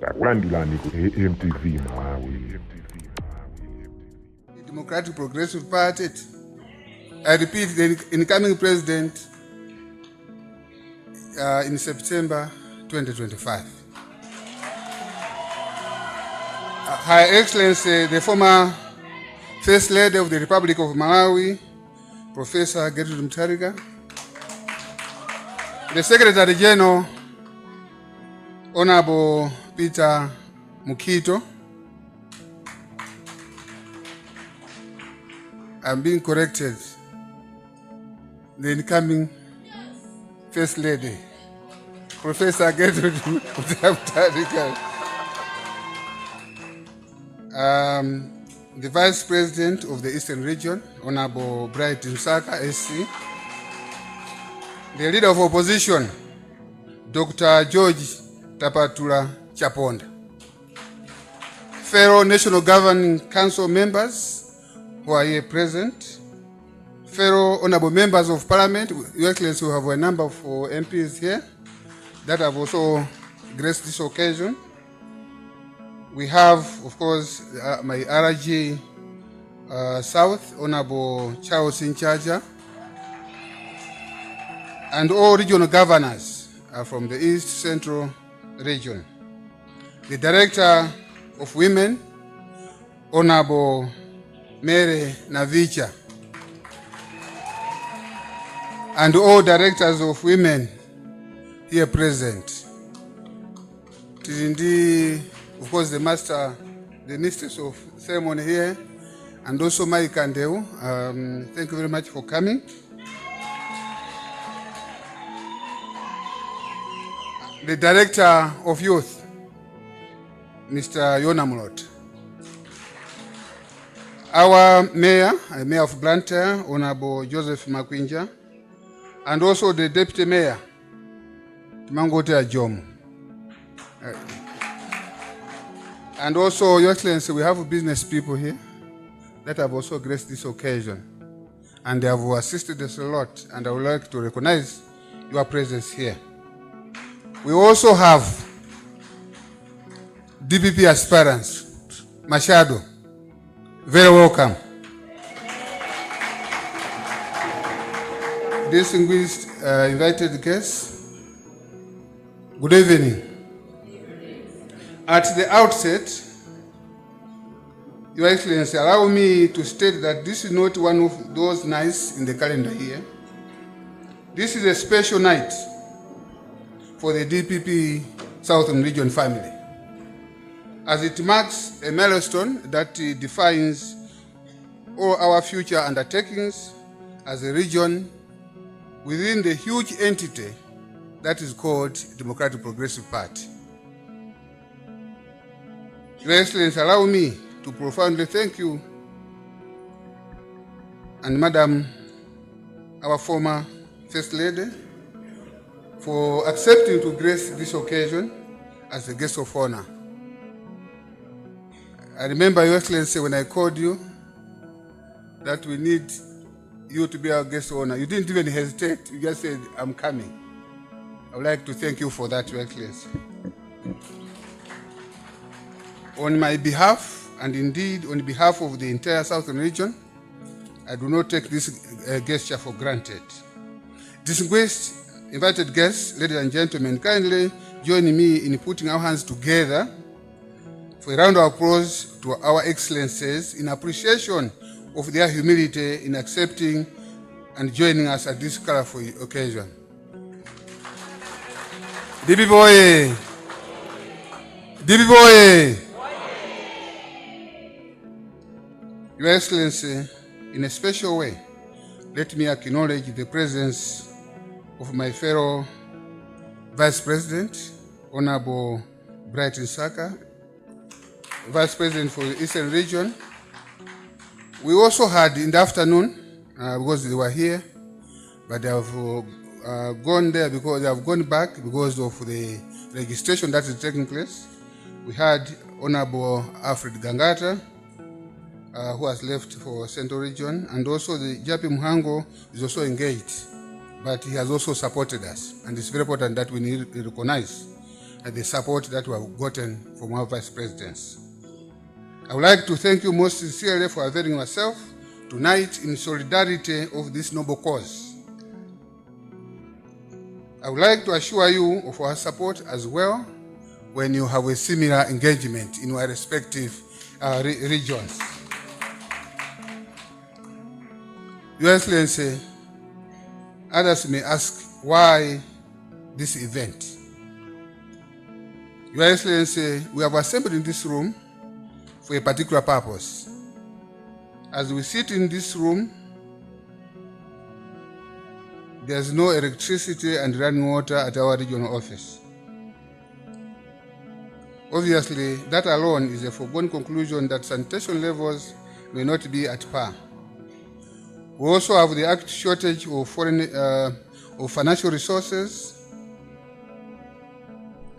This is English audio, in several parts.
takulandirani ku AMTV Malawi. Democratic Progressive Party, I repeat, the incoming president in September 2025. Her Excellency, the former First Lady of the Republic of Malawi, Professor Mutharika, the Secretary General, Honorable Peter Mukito. I'm being corrected. The incoming First Lady, Professor Mutharika. The Vice President of the Eastern Region, Honorable Bright Msaka, SC. The Leader of Opposition, Dr. George Tapatula Chaponda. Fellow National Governing Council members who are here present, fellow honorable members of Parliament, Your Excellency, we have a number of MPs here that have also graced this occasion. We have, of course, my RG South, Honorable Charles Inchaja, and all regional governors from the East Central region. The Director of Women, Honorable Mary Navicha, and all directors of women here present. Ndi, of course, the mistress of ceremony here, and also Mike Kandeu. Thank you very much for coming. The Director of Youth, Mr. Yona Mulot. Our Mayor of Blantyre, Honorable Joseph Makwinja, and also the Deputy Mayor, Mangote Ajom. And also, Your Excellency, we have business people here that have also graced this occasion, and they have assisted us a lot, and I would like to recognize your presence here. We also have DPP aspirants, Machado. Very welcome. Distinguished invited guests, good evening. At the outset, Your Excellency, allow me to state that this is not one of those nights in the calendar here. This is a special night for the DPP Southern Region family, as it marks a milestone that defines all our future undertakings as a region within the huge entity that is called Democratic Progressive Party. Your Excellency, allow me to profoundly thank you and Madam, our former First Lady, for accepting to grace this occasion as a guest of honor. I remember, Your Excellency, when I called you that we need you to be our guest of honor, you didn't even hesitate. You just said, I'm coming. I would like to thank you for that, Your Excellency. On my behalf, and indeed on behalf of the entire Southern region, I do not take this gesture for granted. Distinguished invited guests, ladies and gentlemen, kindly join me in putting our hands together for a round of applause to our excellencies in appreciation of their humility in accepting and joining us at this colorful occasion. DP boy! DP boy! Your Excellency, in a special way, let me acknowledge the presence of my fellow Vice President, Honorable Bright Msaka, Vice President for the Eastern Region. We also had in the afternoon, because they were here, but they have gone there because they have gone back because of the registration that is taking place. We had Honorable Alfred Gangata, who has left for Central Region, and also the Japi Muhango is also engaged, but he has also supported us, and it's very important that we need to recognize the support that we have gotten from our vice presidents. I would like to thank you most sincerely for availing yourself tonight in solidarity of this noble cause. I would like to assure you of our support as well when you have a similar engagement in your respective regions. Your Excellency, others may ask why this event. Your Excellency, we have assembled in this room for a particular purpose. As we sit in this room, there's no electricity and running water at our regional office. Obviously, that alone is a foregone conclusion that sanitation levels may not be at par. We also have the acute shortage of financial resources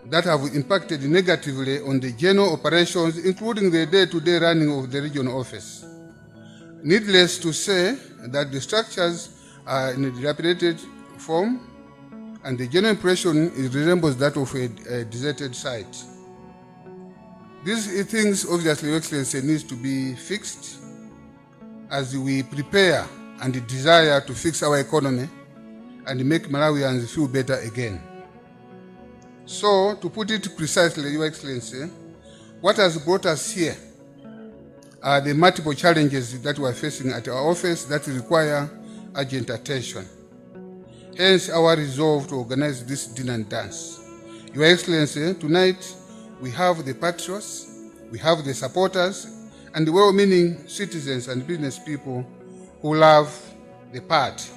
that have impacted negatively on the general operations, including the day-to-day running of the regional office. Needless to say that the structures are in a dilapidated form, and the general impression resembles that of a deserted site. These things, obviously, Your Excellency, needs to be fixed as we prepare and desire to fix our economy and make Malawians feel better again. So, to put it precisely, Your Excellency, what has brought us here are the multiple challenges that we are facing at our office that require urgent attention. Hence, our resolve to organize this dinner and dance. Your Excellency, tonight we have the patriots, we have the supporters, and the well-meaning citizens and business people who love the party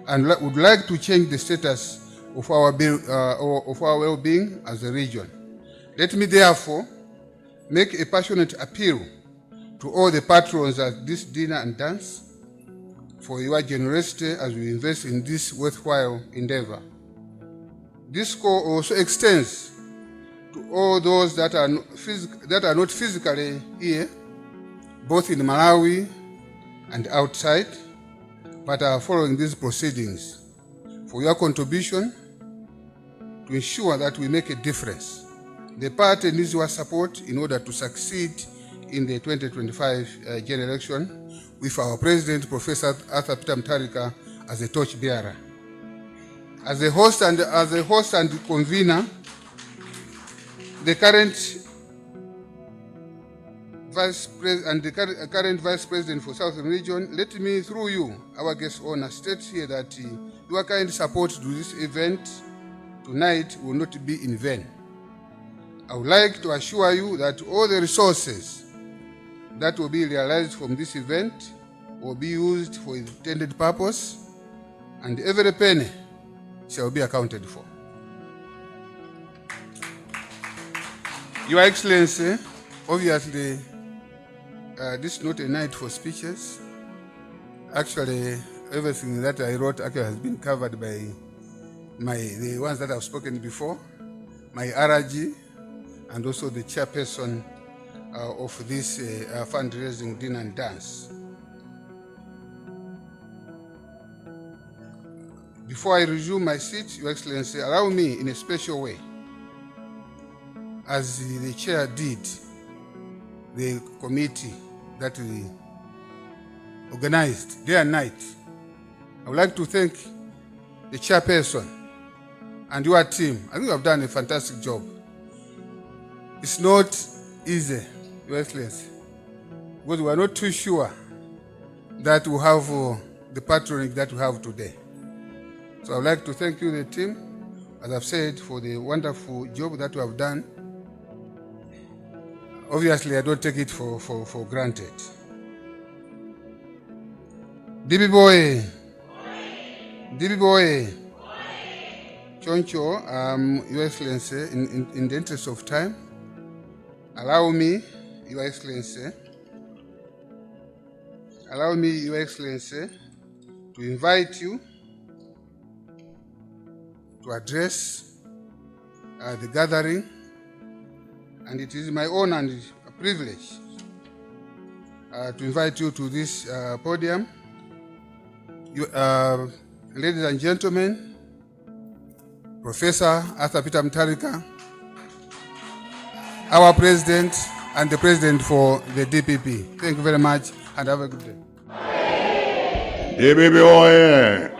and would like to change the status of our well-being as a region. Let me therefore make a passionate appeal to all the patrons at this dinner and dance for your generosity as we invest in this worthwhile endeavor. This call also extends to all those that are not physically here, both in Malawi and outside, but are following these proceedings, for your contribution to ensure that we make a difference. The party needs your support in order to succeed in the 2025 general election with our President, Professor Mutharika, as a torchbearer. As a host and convener, the current Vice President for Southern Region, let me, through you, our guest owner, state here that your kind support to this event tonight will not be in vain. I would like to assure you that all the resources that will be realized from this event will be used for its intended purpose, and every penny shall be accounted for. Your Excellency, obviously, this is not a night for speeches. Actually, everything that I wrote has been covered by the ones that I've spoken before, my RG, and also the chairperson of this fundraising dinner and dance. Before I resume my seat, Your Excellency, allow me in a special way, as the chair did, the committee that we organized day and night. I would like to thank the chairperson and your team. I think you have done a fantastic job. It's not easy, Your Excellency, because we are not too sure that we have the patronage that we have today. So I would like to thank you, the team, as I've said, for the wonderful job that we have done. Obviously, I don't take it for granted. Dibi boy. Choncho, Your Excellency, in the interest of time, allow me, Your Excellency, to invite you to address the gathering, and it is my honor and privilege to invite you to this podium. Ladies and gentlemen, Professor Mutharika, our president and the president for the DPP. Thank you very much and have a good day. DPP oye!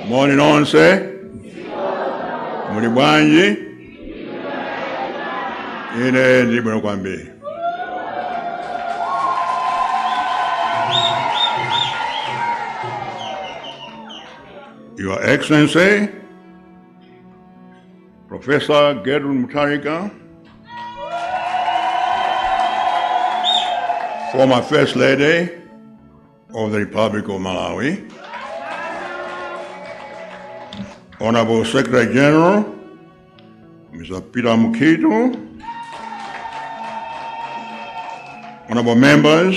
Morning onse. Muli bwanji? Ine ndi bwino kwambiri. Your Excellency, Professor Mutharika, former First Lady of the Republic of Malawi, Honorable Secretary General, Mr. Peter Mukito, Honorable members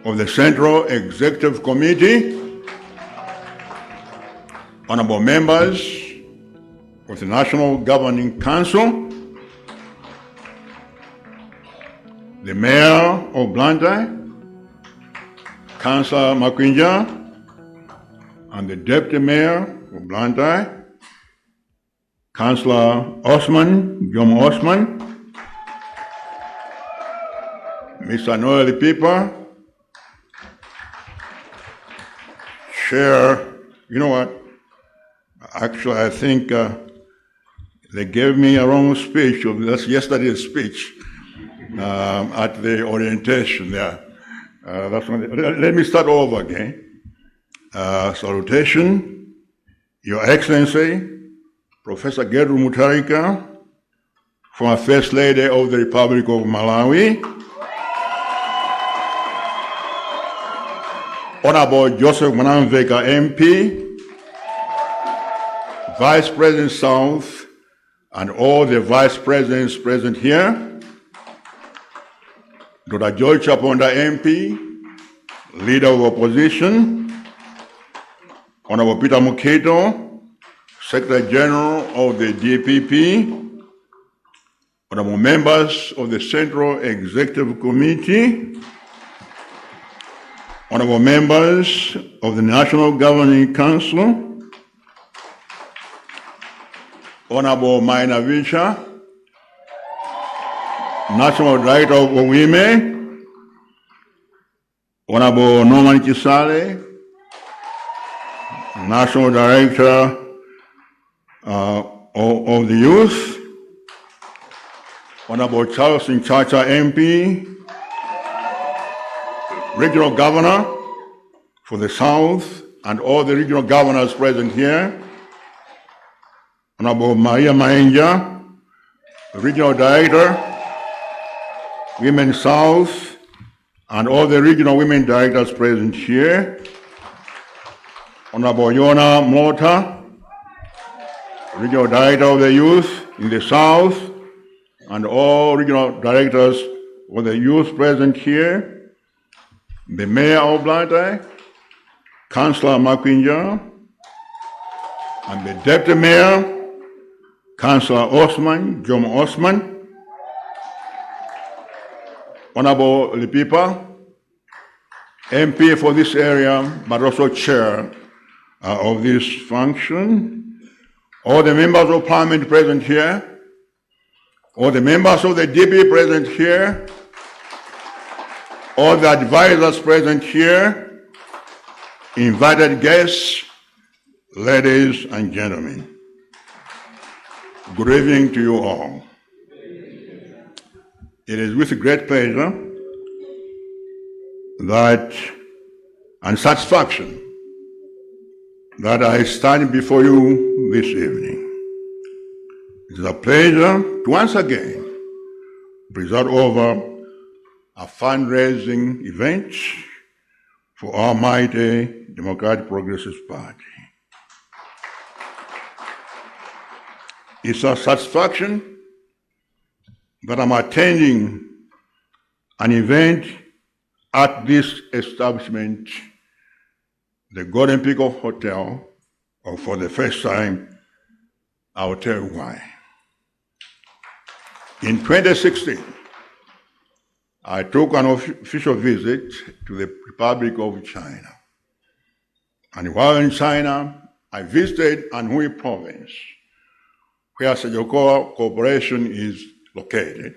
of the Central Executive Committee, Honorable members of the National Governing Council, the Mayor of Blantyre, Councillor Makwinja, and the Deputy Mayor of Blantyre, Councillor Jomo Osman, Mr. Noel Pipa, Chair, you know what? Actually, I think they gave me a wrong speech. That's yesterday's speech at the orientation there. Let me start over again. Salutation, Your Excellency, Professor Mutharika, former First Lady of the Republic of Malawi, Honorable Joseph Mwanamveka MP, Vice President South, and all the Vice Presidents present here, Dr. George Chaponda MP, Leader of Opposition, Honorable Peter Mukito, Secretary General of the DPP, Honorable members of the Central Executive Committee, Honorable members of the National Governing Council, Honorable Maina Vicha, National Director of Women, Honorable Norman Kisale, National Director of the Youth, Honorable Charles Nchacha MP, Regional Governor for the South, and all the regional governors present here, Honorable Maria Maenja, Regional Director, Women South, and all the regional women directors present here, Honorable Yona Mota, Regional Director of the Youth in the South, and all regional directors of the youth present here, the Mayor of Blantyre, Councillor Makwinja, and the Deputy Mayor, Councillor Jomo Osman, Honorable Lipipa, MP for this area, but also Chair of this function, all the members of Parliament present here, all the members of the DP present here, all the advisors present here, invited guests, ladies and gentlemen. Good evening to you all. It is with great pleasure and satisfaction that I stand before you this evening. It is a pleasure to once again preside over a fundraising event for our mighty Democratic Progressive Party. It's a satisfaction that I'm attending an event at this establishment, the Golden Pico Hotel, or for the first time, I'll tell you why. In 2016, I took an official visit to the Republic of China. And while in China, I visited Anhui province, where Sejokoa Corporation is located.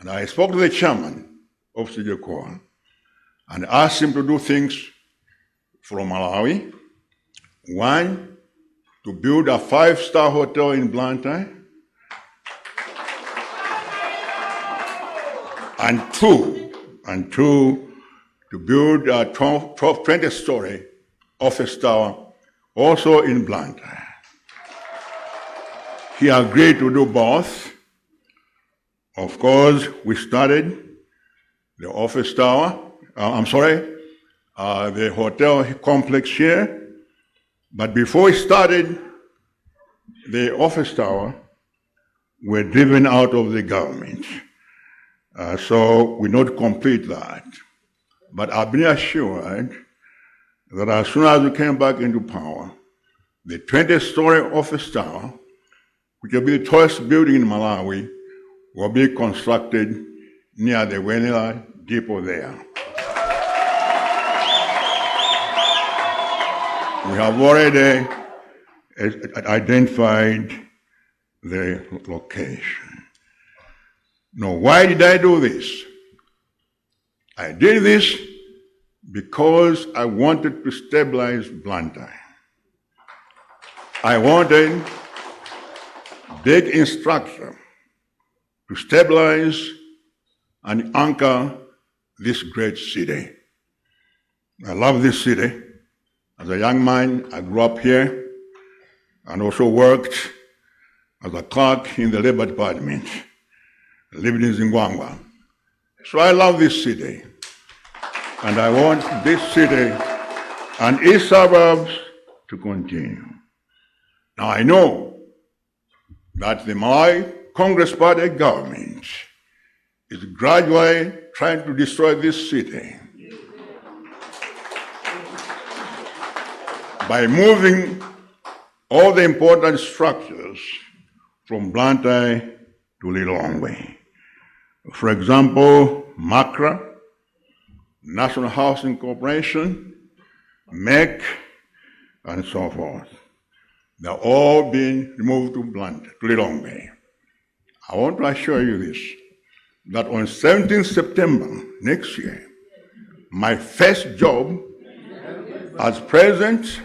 And I spoke to the chairman of CJCOA and asked him to do things from Malawi. One, to build a 5-star hotel in Blantyre. And two, to build a 20-story office tower also in Blantyre. He agreed to do both. Of course, we started the office tower, the hotel complex here. But before we started the office tower, we were driven out of the government. So we not complete that. But I've been assured that as soon as we came back into power, the 20-story office tower, which will be the tallest building in Malawi, will be constructed near the Wenela depot there. We have already identified the location. Now, why did I do this? I did this because I wanted to stabilize Blantyre. I wanted big infrastructure to stabilize and anchor this great city. I love this city. As a young man, I grew up here and also worked as a clerk in the labor department. I lived in Zimbabwe. So I love this city. And I want this city and its suburbs to continue. Now I know that the Malawi Congress Party government is gradually trying to destroy this city by moving all the important structures from Blantyre to Lilongwe. For example, MACRA, National Housing Corporation, MEC, and so forth. They're all being removed to Lilongwe. I want to assure you this, that on 17th September next year, my first job as president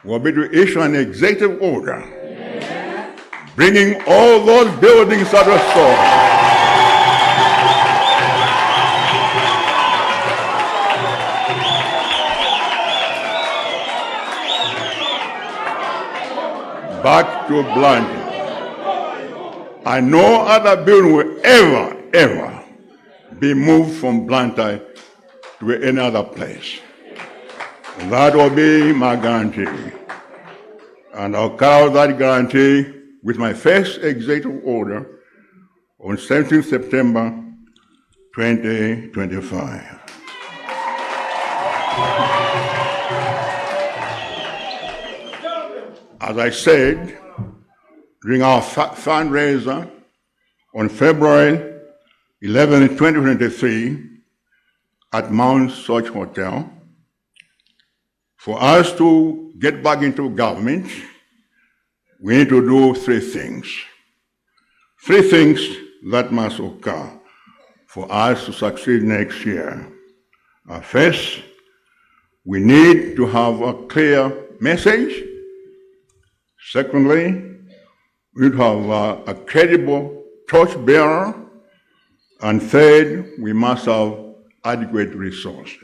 will be to issue an executive order bringing all those buildings that were sold back to Blantyre. And no other building will ever be moved from Blantyre to any other place. That will be my guarantee. And I'll carry out that guarantee with my first executive order on 17th September 2025. As I said, during our fundraiser on February 11, 2023 at Mount Soch Hotel, for us to get back into government, we need to do three things. Three things that must occur for us to succeed next year. First, we need to have a clear message. Secondly, we need to have a credible torchbearer. And third, we must have adequate resources.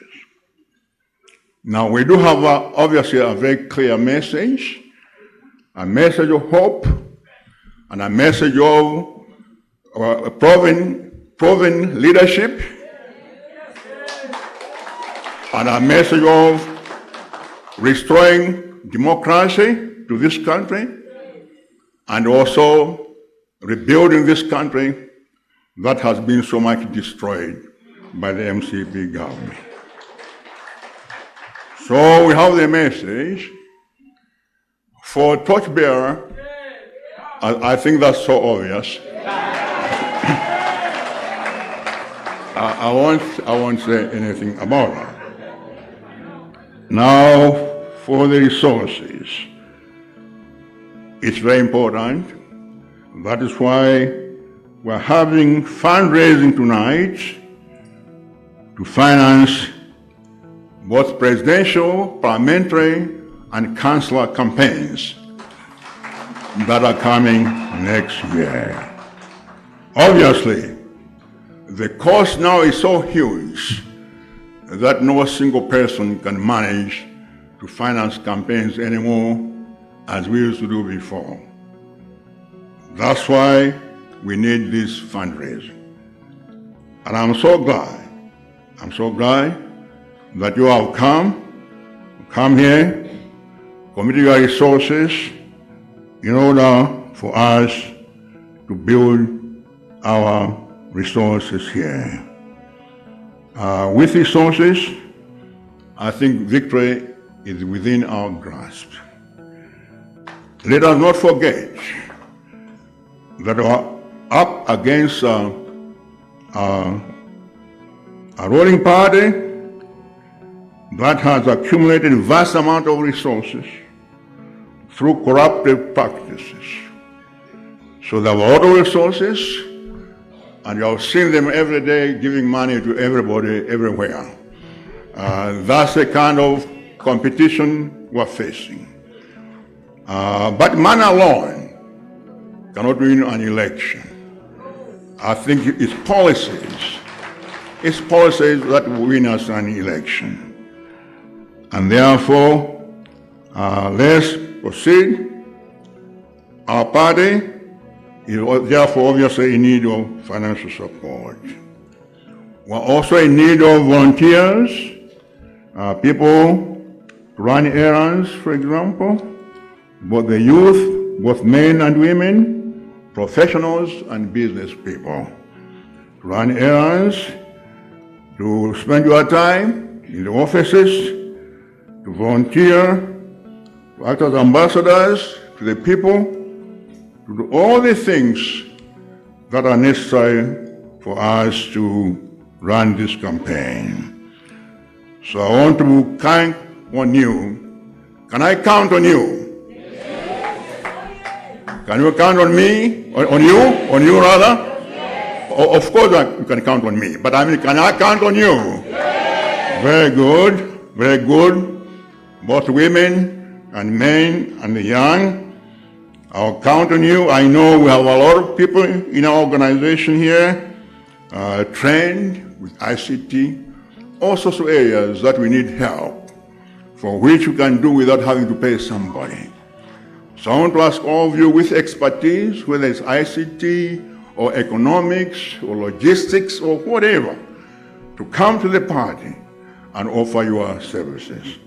Now, we do have obviously a very clear message, a message of hope, and a message of proven leadership, and a message of restoring democracy to this country, and also rebuilding this country that has been so much destroyed by the MCP government. So we have the message. For torchbearer, I think that's so obvious. I won't say anything about that. Now, for the resources, it's very important That is why we're having fundraising tonight to finance both presidential, parliamentary, and councillor campaigns that are coming next year. Obviously, the cost now is so huge that no single person can manage to finance campaigns anymore as we used to do before. That's why we need this fundraising. And I'm so glad that you have come here, commit your resources in order for us to build our resources here. With resources, I think victory is within our grasp. Let us not forget that we are up against a ruling party that has accumulated vast amount of resources through corruptive practices. So there are a lot of resources, and you have seen them every day giving money to everybody, everywhere. That's the kind of competition we're facing. But man alone cannot win an election. I think it's policies that will win us an election. And therefore, let's proceed. Our party is therefore obviously in need of financial support. We're also in need of volunteers, people to run errands, for example, both the youth, both men and women, professionals and business people. To run errands, to spend your time in the offices, to volunteer, to act as ambassadors to the people, to do all the things that are necessary for us to run this campaign. So I want to count on you. Can I count on you? Can you count on me? On you rather? Of course you can count on me, but I mean, can I count on you? Very good, very good. Both women and men and the young, I'll count on you. I know we have a lot of people in our organization here, trained with ICT, all sorts of areas that we need help, for which you can do without having to pay somebody. So I want to ask all of you with expertise, whether it's ICT or economics or logistics or whatever, to come to the party and offer your services.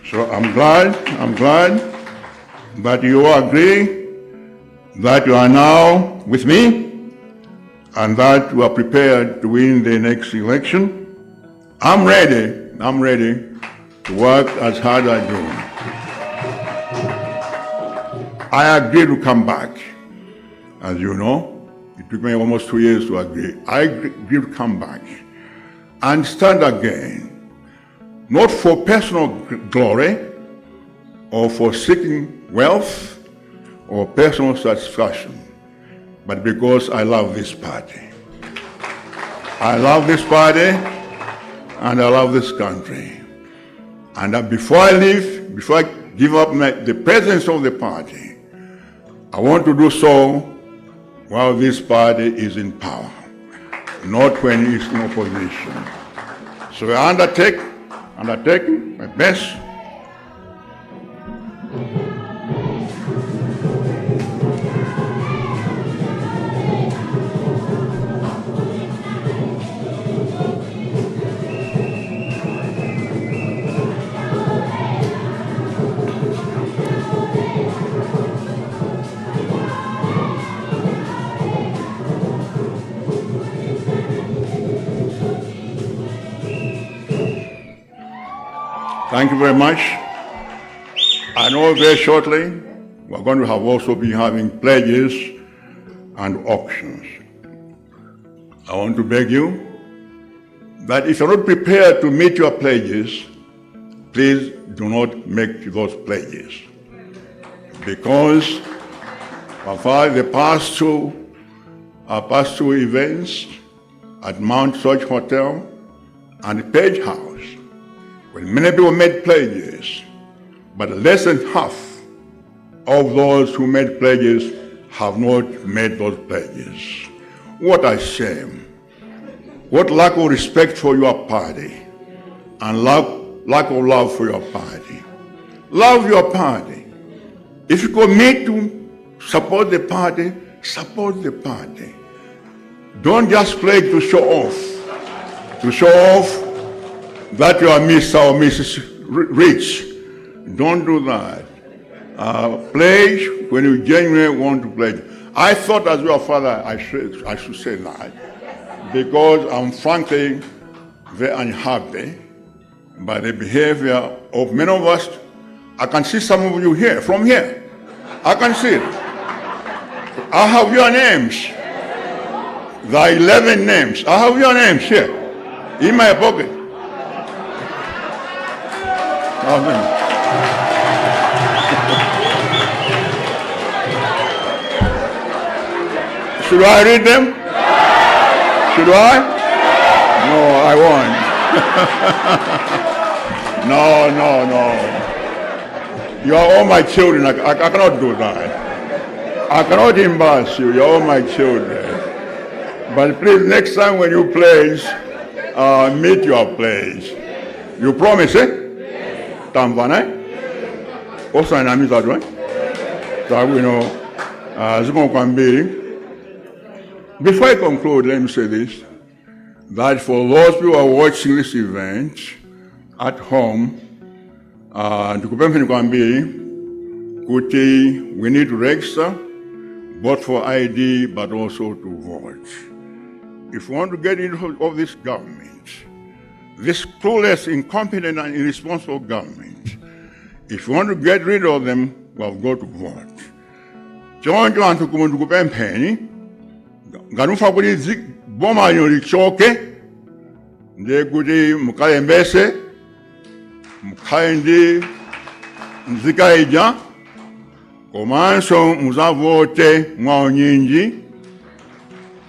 So I'm glad that you agree that you are now with me and that you are prepared to win the next election. I'm ready to work as hard as I do. I agree to come back. As you know, it took me almost 2 years to agree. I agree to come back and stand again, not for personal glory or for seeking wealth or personal satisfaction, but because I love this party. I love this party and I love this country. And before I leave, before I give up the presence of the party, I want to do so while this party is in power, not when it's in opposition. So I undertake my best Thank you very much. I know very shortly we're going to have also be having pledges and auctions. I want to beg you that if you're not prepared to meet your pledges, please do not make those pledges. Because My father, they passed through events at Mount Search Hotel and the Page House, when many people made pledges, but less than half of those who made pledges have not made those pledges. What a shame. What lack of respect for your party and lack of love for your party. Love your party. If you commit to support the party, support the party. Don't just pledge to show off that you are Mr. or Mrs. Rich. Don't do that. Pledge when you genuinely want to pledge. I thought as your father I should say that, because I'm frankly very unhappy by the behavior of many of us. I can see some of you here, from here. I can see it. I have your names. There are 11 names. I have your names here, in my pocket. Amen. Should I read them? Should I? No, I won't. No. You are all my children. I cannot do that. I cannot embarrass you. You are all my children. But please, next time when you pledge, meet your pledge. You promise, eh? Tamvana? Also, I am that one. So we know. Before I conclude, let me say this, that for those who are watching this event at home, we need to register both for ID but also to vote. If we want to get rid of this government, this clueless, incompetent and irresponsible government, if we want to get rid of them, we have got to vote. Ganufa kuti boma lichoke ndiye kuti mukhale mbese, mukhale ndi nzika ija, komanso muzavote mwawo nyinji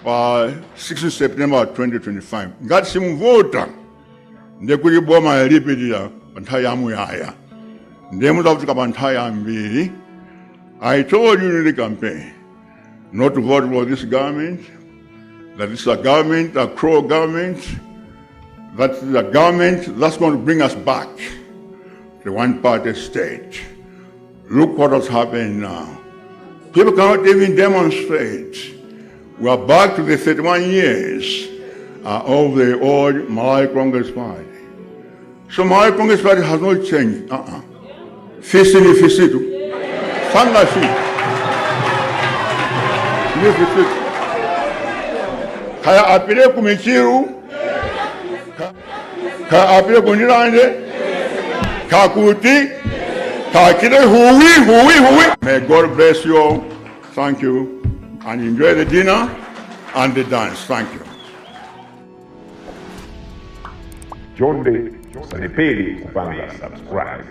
pa 6 September 2025. Ngati simuvota ndiye kuti boma lilipitira pa nthawi yamuyaya, ndiye muzavutika pa nthawi yambiri. I told you in the campaign not to vote for this government, that this is a government, a cruel government, that is a government that's going to bring us back to one-party state. Look what has happened now. People cannot even demonstrate. We are back to the 31 years of the old Malay Congress Party. So Malay Congress Party has not changed. Fisi Ndi Fisi Sangasinthe. Kaya apire kumichiru, kaya apire kunirande, kakuti, kakire huwi. May God bless you all. Thank you. And enjoy the dinner and the dance. Thank you. Jonde, sanipeli kupanga subscribe.